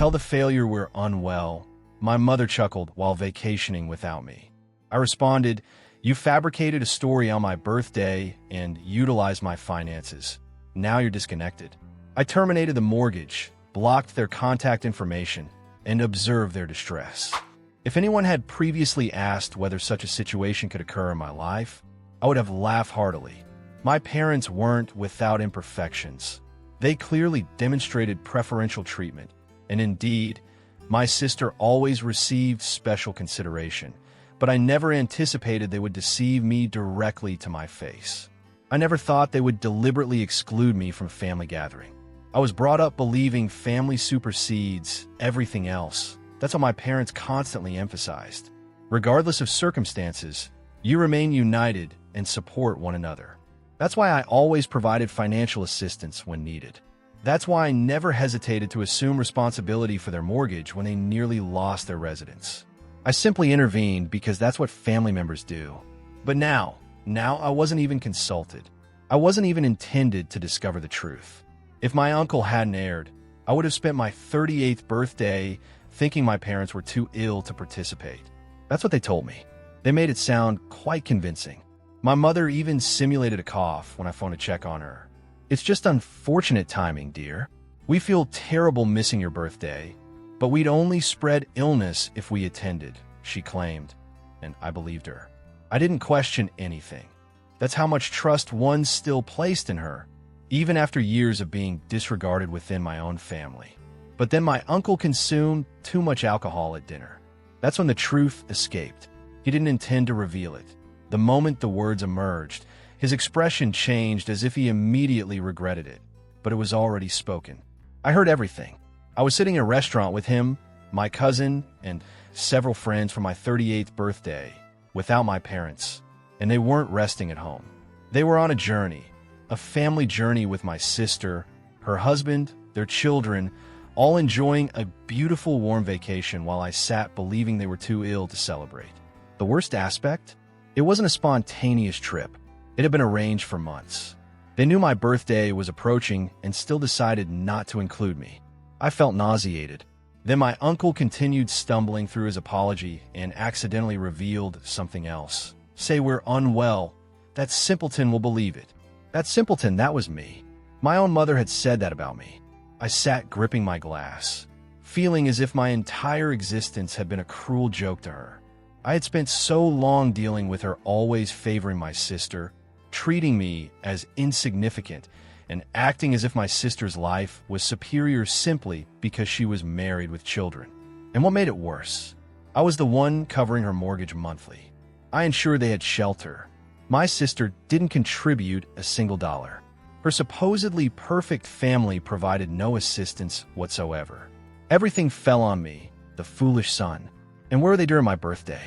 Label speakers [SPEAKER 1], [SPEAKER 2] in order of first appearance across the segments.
[SPEAKER 1] Tell the failure we're unwell. My mother chuckled while vacationing without me. I responded, you fabricated a story on my birthday and utilized my finances. Now you're disconnected. I terminated the mortgage, blocked their contact information, and observed their distress. If anyone had previously asked whether such a situation could occur in my life, I would have laughed heartily. My parents weren't without imperfections. They clearly demonstrated preferential treatment, and indeed, my sister always received special consideration, but I never anticipated they would deceive me directly to my face. I never thought they would deliberately exclude me from family gathering. I was brought up believing family supersedes everything else. That's what my parents constantly emphasized. Regardless of circumstances, you remain united and support one another. That's why I always provided financial assistance when needed. That's why I never hesitated to assume responsibility for their mortgage when they nearly lost their residence. I simply intervened because that's what family members do. But now I wasn't even consulted. I wasn't even intended to discover the truth. If my uncle hadn't erred, I would have spent my 38th birthday thinking my parents were too ill to participate. That's what they told me. They made it sound quite convincing. My mother even simulated a cough when I phoned to check on her. It's just unfortunate timing, dear. We feel terrible missing your birthday, but we'd only spread illness if we attended, she claimed, and I believed her. I didn't question anything. That's how much trust one still placed in her, even after years of being disregarded within my own family. But then my uncle consumed too much alcohol at dinner. That's when the truth escaped. He didn't intend to reveal it. The moment the words emerged, his expression changed as if he immediately regretted it. But it was already spoken. I heard everything. I was sitting in a restaurant with him, my cousin, and several friends for my 38th birthday, without my parents, and they weren't resting at home. They were on a journey, a family journey with my sister, her husband, their children, all enjoying a beautiful warm vacation while I sat believing they were too ill to celebrate. The worst aspect? It wasn't a spontaneous trip. It had been arranged for months. They knew my birthday was approaching and still decided not to include me. I felt nauseated. Then my uncle continued stumbling through his apology and accidentally revealed something else. Say we're unwell. That simpleton will believe it. That simpleton, that was me. My own mother had said that about me. I sat gripping my glass, feeling as if my entire existence had been a cruel joke to her. I had spent so long dealing with her always favoring my sister, treating me as insignificant, and acting as if my sister's life was superior simply because she was married with children. And what made it worse? I was the one covering her mortgage monthly. I ensured they had shelter. My sister didn't contribute a single dollar. Her supposedly perfect family provided no assistance whatsoever. Everything fell on me, the foolish son. And where were they during my birthday?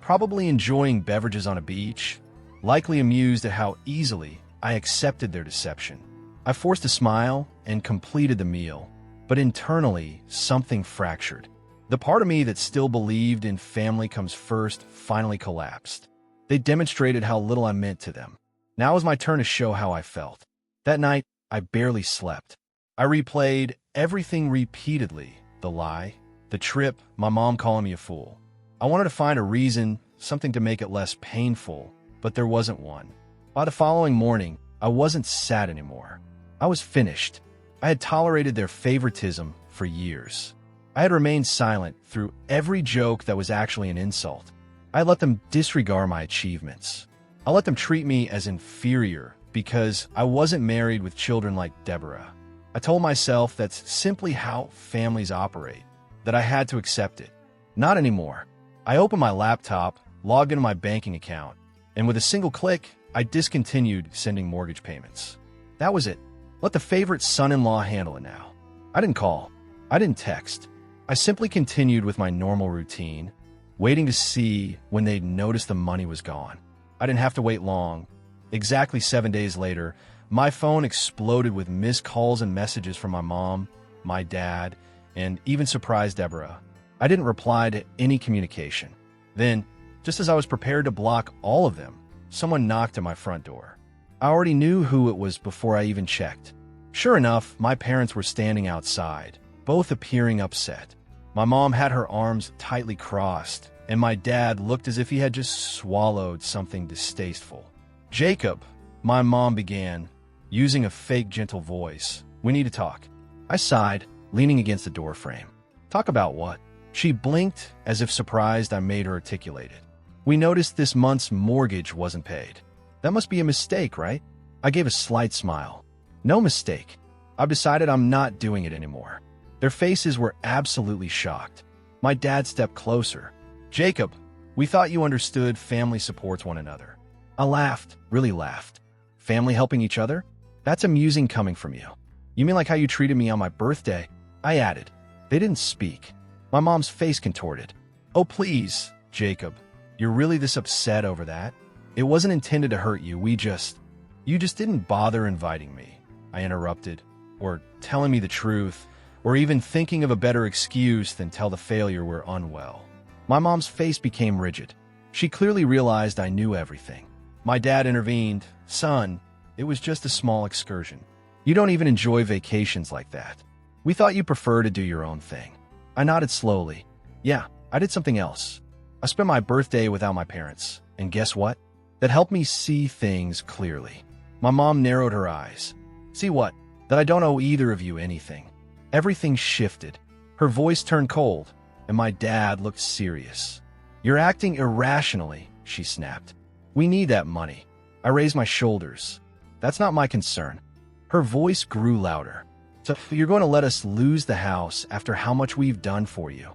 [SPEAKER 1] Probably enjoying beverages on a beach, likely amused at how easily I accepted their deception. I forced a smile and completed the meal, but internally, something fractured. The part of me that still believed in family comes first finally collapsed. They demonstrated how little I meant to them. Now it was my turn to show how I felt. That night, I barely slept. I replayed everything repeatedly. The lie, the trip, my mom calling me a fool. I wanted to find a reason, something to make it less painful, but there wasn't one. By the following morning, I wasn't sad anymore. I was finished. I had tolerated their favoritism for years. I had remained silent through every joke that was actually an insult. I let them disregard my achievements. I let them treat me as inferior because I wasn't married with children like Deborah. I told myself that's simply how families operate, that I had to accept it. Not anymore. I opened my laptop, logged into my banking account, and with a single click, I discontinued sending mortgage payments. That was it. Let the favorite son-in-law handle it now. I didn't call. I didn't text. I simply continued with my normal routine, waiting to see when they'd notice the money was gone. I didn't have to wait long. Exactly 7 days later, my phone exploded with missed calls and messages from my mom, my dad, and even surprised Deborah. I didn't reply to any communication. Then, just as I was prepared to block all of them, someone knocked at my front door. I already knew who it was before I even checked. Sure enough, my parents were standing outside, both appearing upset. My mom had her arms tightly crossed, and my dad looked as if he had just swallowed something distasteful. "Jacob," my mom began, using a fake gentle voice, "we need to talk." I sighed, leaning against the doorframe. "Talk about what?" She blinked, as if surprised I made her articulate it. "We noticed this month's mortgage wasn't paid. That must be a mistake, right?" I gave a slight smile. "No mistake. I've decided I'm not doing it anymore." Their faces were absolutely shocked. My dad stepped closer. "Jacob, we thought you understood family supports one another." I laughed, really laughed. "Family helping each other? That's amusing coming from you. You mean like how you treated me on my birthday?" I added. They didn't speak. My mom's face contorted. "Oh, please, Jacob. You're really this upset over that? It wasn't intended to hurt you. You just didn't bother inviting me," I interrupted, or telling me the truth, or even thinking of a better excuse than tell the failure we're unwell. My mom's face became rigid. She clearly realized I knew everything. My dad intervened. "Son, it was just a small excursion. You don't even enjoy vacations like that. We thought you prefer to do your own thing." I nodded slowly. "Yeah, I did something else. I spent my birthday without my parents, and guess what? That helped me see things clearly." My mom narrowed her eyes. "See what? That I don't owe either of you anything." Everything shifted. Her voice turned cold, and my dad looked serious. "You're acting irrationally," she snapped. "We need that money." I raised my shoulders. "That's not my concern." Her voice grew louder. "So you're going to let us lose the house after how much we've done for you?"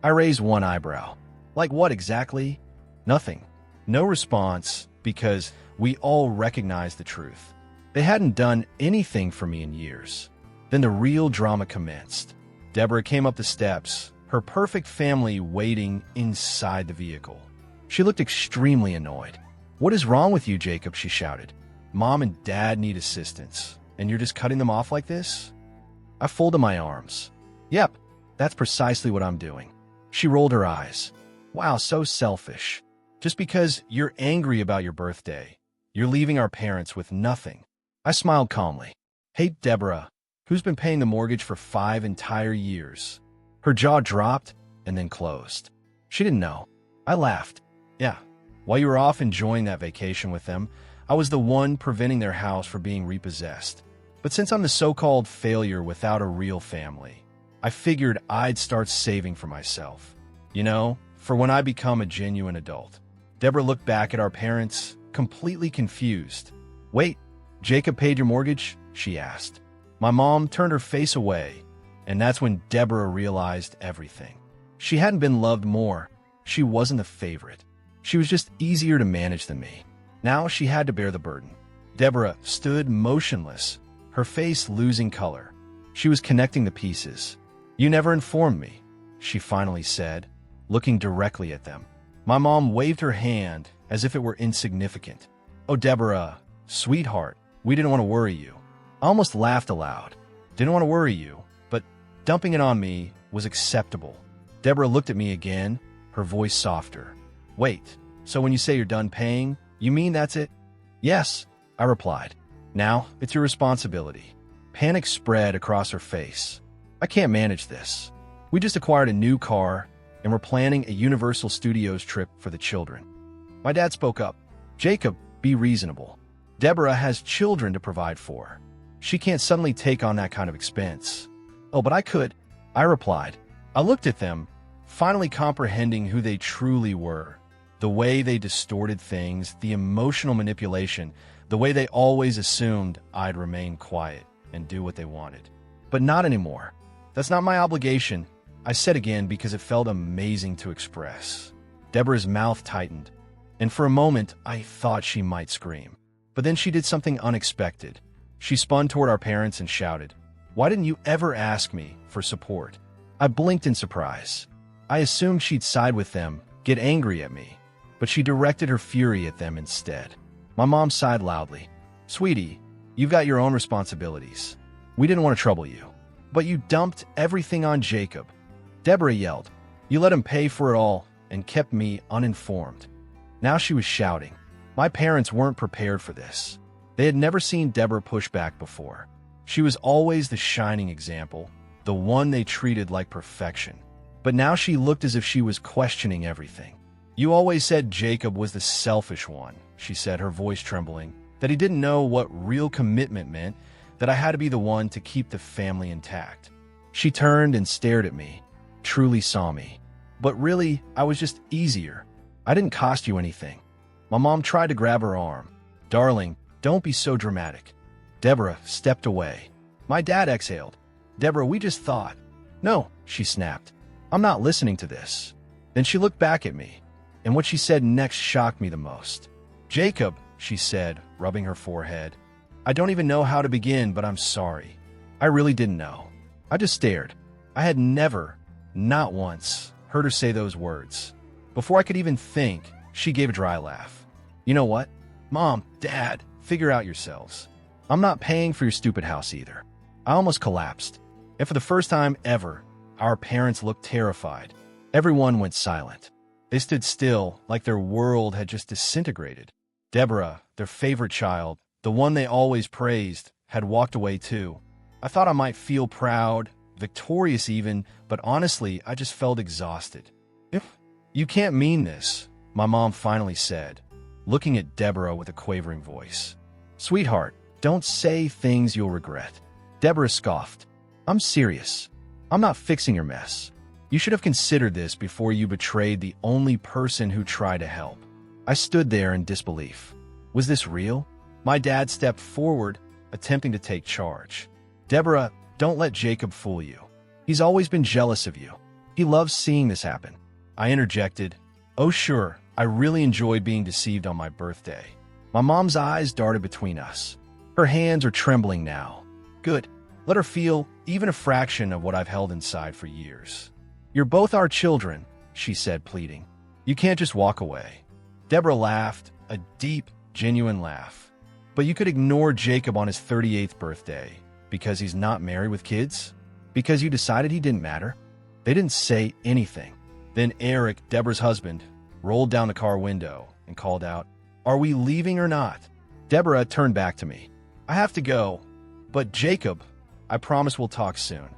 [SPEAKER 1] I raised one eyebrow. "Like what exactly?" "Nothing." No response, because we all recognized the truth. They hadn't done anything for me in years. Then the real drama commenced. Deborah came up the steps, her perfect family waiting inside the vehicle. She looked extremely annoyed. "What is wrong with you, Jacob?" she shouted. "Mom and Dad need assistance, and you're just cutting them off like this?" I folded my arms. "Yep, that's precisely what I'm doing." She rolled her eyes. "Wow, so selfish. Just because you're angry about your birthday, you're leaving our parents with nothing." I smiled calmly. "Hey, Deborah, who's been paying the mortgage for 5 entire years?" Her jaw dropped and then closed. She didn't know. I laughed. "Yeah, while you were off enjoying that vacation with them, I was the one preventing their house from being repossessed. But since I'm the so-called failure without a real family, I figured I'd start saving for myself. You know, for when I become a genuine adult." Deborah looked back at our parents, completely confused. "Wait, Jacob paid your mortgage?" she asked. My mom turned her face away, and that's when Deborah realized everything. She hadn't been loved more. She wasn't a favorite. She was just easier to manage than me. Now she had to bear the burden. Deborah stood motionless, her face losing color. She was connecting the pieces. "You never informed me," she finally said, looking directly at them. My mom waved her hand as if it were insignificant. "Oh, Deborah, sweetheart, we didn't want to worry you." I almost laughed aloud. Didn't want to worry you, but dumping it on me was acceptable. Deborah looked at me again, her voice softer. "Wait, so when you say you're done paying, you mean that's it?" "Yes," I replied. "Now it's your responsibility." Panic spread across her face. "I can't manage this. We just acquired a new car, and we're planning a Universal Studios trip for the children." My dad spoke up. "Jacob, be reasonable. Deborah has children to provide for. She can't suddenly take on that kind of expense." "Oh, but I could," I replied. I looked at them, finally comprehending who they truly were. The way they distorted things, the emotional manipulation, the way they always assumed I'd remain quiet and do what they wanted. But not anymore. "That's not my obligation," I said again because it felt amazing to express. Deborah's mouth tightened, and for a moment I thought she might scream. But then she did something unexpected. She spun toward our parents and shouted, "Why didn't you ever ask me for support?" I blinked in surprise. I assumed she'd side with them, get angry at me, but she directed her fury at them instead. My mom sighed loudly. "Sweetie, you've got your own responsibilities. We didn't want to trouble you. But you dumped everything on Jacob." Deborah yelled. "You let him pay for it all and kept me uninformed." Now she was shouting. My parents weren't prepared for this. They had never seen Deborah push back before. She was always the shining example, the one they treated like perfection. But now she looked as if she was questioning everything. "You always said Jacob was the selfish one," she said, her voice trembling, "that he didn't know what real commitment meant, that I had to be the one to keep the family intact." She turned and stared at me, truly saw me. But really, I was just easier. I didn't cost you anything. My mom tried to grab her arm. "Darling, don't be so dramatic." Deborah stepped away. My dad exhaled. "Deborah, we just thought." "No," she snapped. "I'm not listening to this." Then she looked back at me, and what she said next shocked me the most. "Jacob," she said, rubbing her forehead, "I don't even know how to begin, but I'm sorry. I really didn't know." I just stared. I had never, not once, heard her say those words. Before I could even think, she gave a dry laugh. "You know what? Mom, Dad, figure out yourselves. I'm not paying for your stupid house either." I almost collapsed. And for the first time ever, our parents looked terrified. Everyone went silent. They stood still, like their world had just disintegrated. Deborah, their favorite child, the one they always praised, had walked away too. I thought I might feel proud, victorious even, but honestly, I just felt exhausted. "You can't mean this," my mom finally said, looking at Deborah with a quavering voice. "Sweetheart, don't say things you'll regret." Deborah scoffed. "I'm serious. I'm not fixing your mess. You should have considered this before you betrayed the only person who tried to help." I stood there in disbelief. Was this real? My dad stepped forward, attempting to take charge. "Deborah, don't let Jacob fool you. He's always been jealous of you. He loves seeing this happen." I interjected, "Oh sure, I really enjoyed being deceived on my birthday." My mom's eyes darted between us. Her hands are trembling now. "Good. Let her feel even a fraction of what I've held inside for years." "You're both our children," she said, pleading. "You can't just walk away." Deborah laughed, a deep, genuine laugh. "But you could ignore Jacob on his 38th birthday. Because he's not married with kids? Because you decided he didn't matter?" They didn't say anything. Then Eric, Deborah's husband, rolled down the car window and called out, "Are we leaving or not?" Deborah turned back to me. "I have to go. But Jacob, I promise we'll talk soon."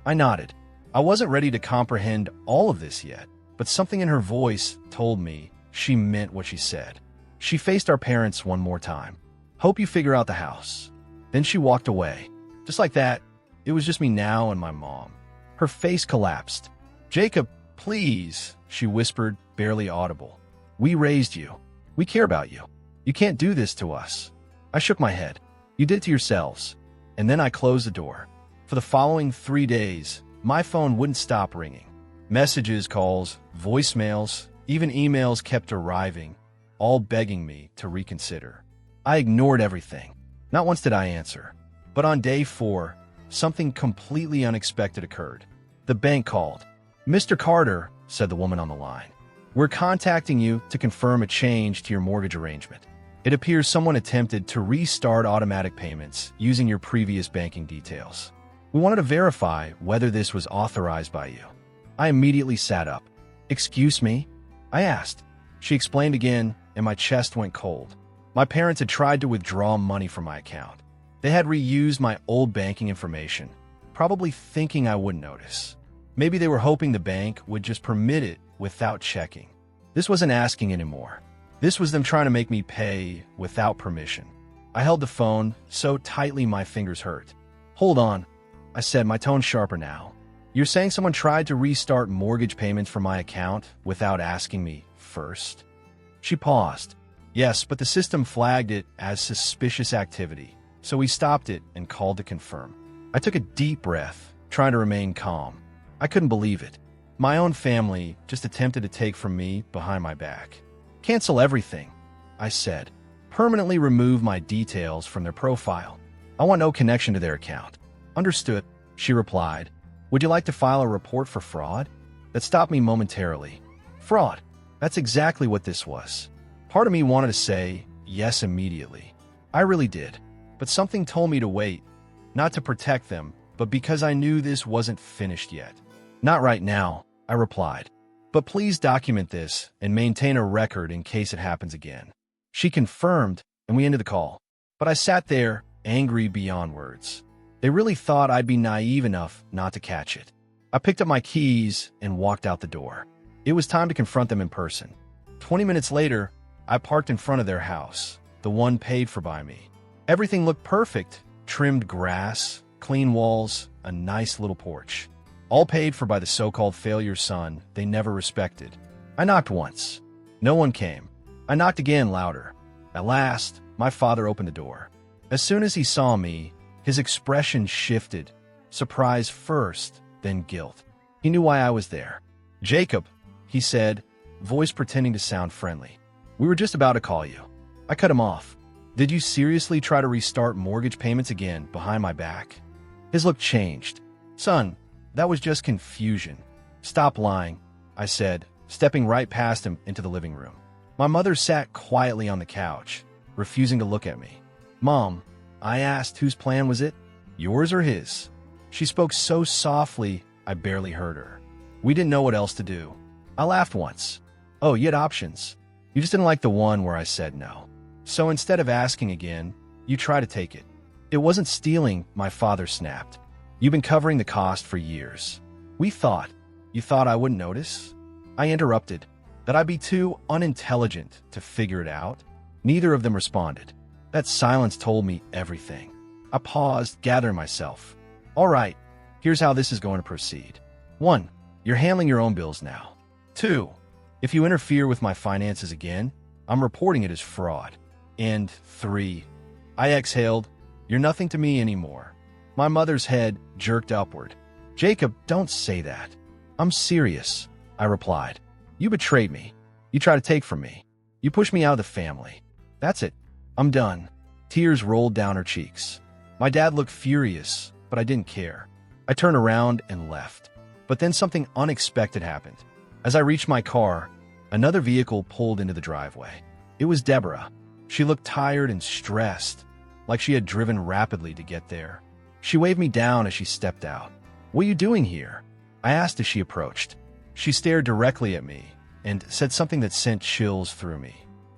[SPEAKER 1] I nodded. I wasn't ready to comprehend all of this yet, but something in her voice told me she meant what she said. She faced our parents one more time. "Hope you figure out the house." Then she walked away. Just like that, it was just me now and my mom. Her face collapsed. "Jacob, please," she whispered, barely audible. "We raised you. We care about you. You can't do this to us." I shook my head. "You did it to yourselves." And then I closed the door. For the following 3 days, my phone wouldn't stop ringing. Messages, calls, voicemails, even emails kept arriving, all begging me to reconsider. I ignored everything. Not once did I answer. But on day 4, something completely unexpected occurred. The bank called. "Mr. Carter," said the woman on the line, "we're contacting you to confirm a change to your mortgage arrangement. It appears someone attempted to restart automatic payments using your previous banking details. We wanted to verify whether this was authorized by you." I immediately sat up. "Excuse me?" I asked. She explained again, and my chest went cold. My parents had tried to withdraw money from my account. They had reused my old banking information, probably thinking I wouldn't notice. Maybe they were hoping the bank would just permit it without checking. This wasn't asking anymore. This was them trying to make me pay without permission. I held the phone so tightly my fingers hurt. "Hold on," I said, my tone sharper now. "You're saying someone tried to restart mortgage payments from my account without asking me first?" She paused. "Yes, but the system flagged it as suspicious activity, so we stopped it and called to confirm." I took a deep breath, trying to remain calm. I couldn't believe it. My own family just attempted to take from me behind my back. "Cancel everything," I said. "Permanently remove my details from their profile. I want no connection to their account." "Understood," she replied. "Would you like to file a report for fraud?" That stopped me momentarily. Fraud. That's exactly what this was. Part of me wanted to say yes immediately. I really did. But something told me to wait, not to protect them, but because I knew this wasn't finished yet. "Not right now," I replied. "But please document this and maintain a record in case it happens again." She confirmed, and we ended the call. But I sat there, angry beyond words. They really thought I'd be naive enough not to catch it. I picked up my keys and walked out the door. It was time to confront them in person. 20 minutes later, I parked in front of their house, the one paid for by me. Everything looked perfect: trimmed grass, clean walls, a nice little porch. All paid for by the so-called failure son they never respected. I knocked once. No one came. I knocked again, louder. At last, my father opened the door. As soon as he saw me, his expression shifted. Surprise first, then guilt. He knew why I was there. "Jacob," he said, voice pretending to sound friendly. "We were just about to call you." I cut him off. "Did you seriously try to restart mortgage payments again behind my back?" His look changed. "Son, that was just confusion." "Stop lying," I said, stepping right past him into the living room. My mother sat quietly on the couch, refusing to look at me. "Mom," I asked, "whose plan was it? Yours or his?" She spoke so softly I barely heard her. We didn't know what else to do. I laughed once. "Oh, you had options. You just didn't like the one where I said no. So instead of asking again, you try to take it." "It wasn't stealing," my father snapped. "You've been covering the cost for years." "We thought." "You thought I wouldn't notice?" I interrupted. "That I'd be too unintelligent to figure it out?" Neither of them responded. That silence told me everything. I paused, gathering myself. "All right, here's how this is going to proceed. 1. You're handling your own bills now. 2. If you interfere with my finances again, I'm reporting it as fraud. And 3. I exhaled. "You're nothing to me anymore." My mother's head jerked upward. "Jacob, don't say that." "I'm serious," I replied. "You betrayed me. You tried to take from me. You pushed me out of the family. That's it. I'm done." Tears rolled down her cheeks. My dad looked furious, but I didn't care. I turned around and left. But then something unexpected happened. As I reached my car, another vehicle pulled into the driveway. It was Deborah. She looked tired and stressed, like she had driven rapidly to get there. She waved me down as she stepped out. "What are you doing here?" I asked as she approached. She stared directly at me and said something that sent chills through me.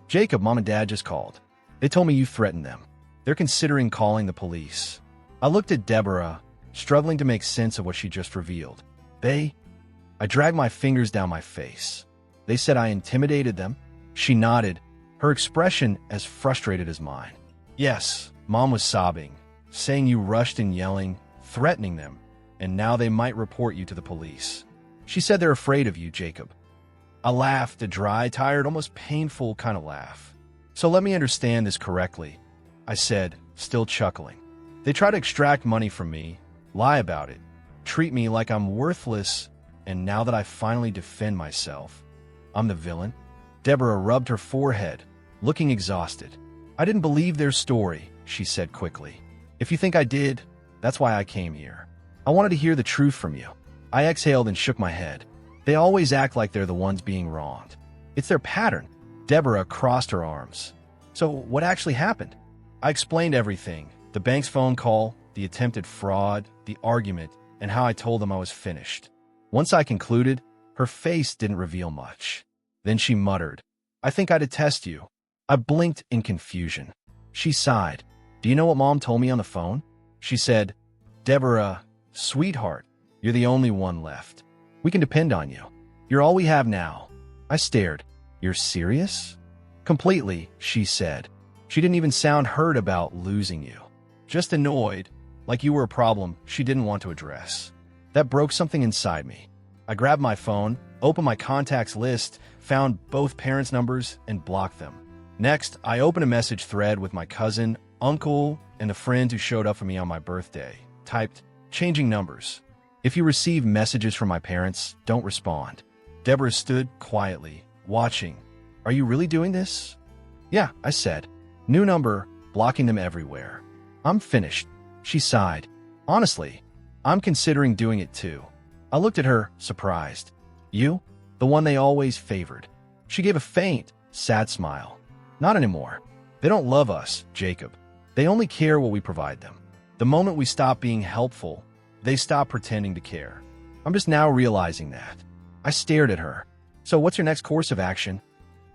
[SPEAKER 1] "Jacob, Mom and Dad just called. They told me you threatened them. They're considering calling the police." I looked at Deborah, struggling to make sense of what she just revealed. I dragged my fingers down my face. "They said I intimidated them?" She nodded, her expression as frustrated as mine. "Yes," Mom was sobbing, saying you rushed in yelling, threatening them, and now they might report you to the police. She said they're afraid of you, Jacob. I laughed, a dry, tired, almost painful kind of laugh. "So let me understand this correctly," I said, still chuckling. "They try to extract money from me, lie about it, treat me like I'm worthless, and now that I finally defend myself, I'm the villain?" Deborah rubbed her forehead, looking exhausted. "I didn't believe their story," she said quickly. "If you think I did, that's why I came here. I wanted to hear the truth from you." I exhaled and shook my head. "They always act like they're the ones being wronged. It's their pattern." Deborah crossed her arms. "So what actually happened?" I explained everything: the bank's phone call, the attempted fraud, the argument, and how I told them I was finished. Once I concluded, her face didn't reveal much. Then she muttered, "I think I detest you." I blinked in confusion. She sighed. "Do you know what Mom told me on the phone?" She said, "Deborah, sweetheart, you're the only one left. We can depend on you. You're all we have now." I stared. "You're serious?" "Completely," she said. She didn't even sound hurt about losing you. Just annoyed, like you were a problem she didn't want to address. That broke something inside me. I grabbed my phone, opened my contacts list, found both parents' numbers, and blocked them. Next, I opened a message thread with my cousin, uncle, and the friend who showed up for me on my birthday. Typed, "Changing numbers. If you receive messages from my parents, don't respond." Deborah stood quietly, watching. "Are you really doing this?" "Yeah," I said. "New number, blocking them everywhere." "I'm finished." She sighed. "Honestly, I'm considering doing it too." I looked at her, surprised. "You? The one they always favored." She gave a faint, sad smile. "Not anymore. They don't love us, Jacob. They only care what we provide them. The moment we stop being helpful, they stop pretending to care. I'm just now realizing that." I stared at her. "So what's your next course of action?"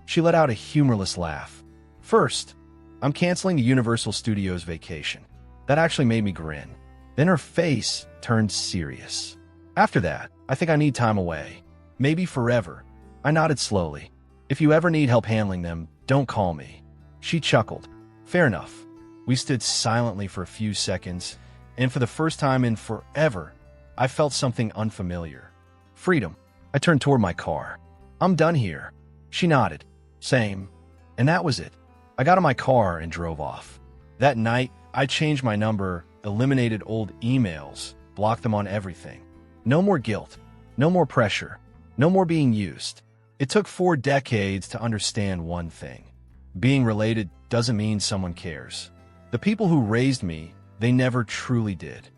[SPEAKER 1] She let out a humorless laugh. "First, I'm canceling the Universal Studios vacation." That actually made me grin. Then her face turned serious. After that, I think I need time away. Maybe forever. I nodded slowly. If you ever need help handling them, don't call me. She chuckled. Fair enough. We stood silently for a few seconds, and for the first time in forever, I felt something unfamiliar. Freedom. I turned toward my car. I'm done here. She nodded. Same. And that was it. I got in my car and drove off. That night, I changed my number, eliminated old emails, blocked them on everything. No more guilt. No more pressure. No more being used. It took 4 decades to understand one thing. Being related doesn't mean someone cares. The people who raised me, they never truly did.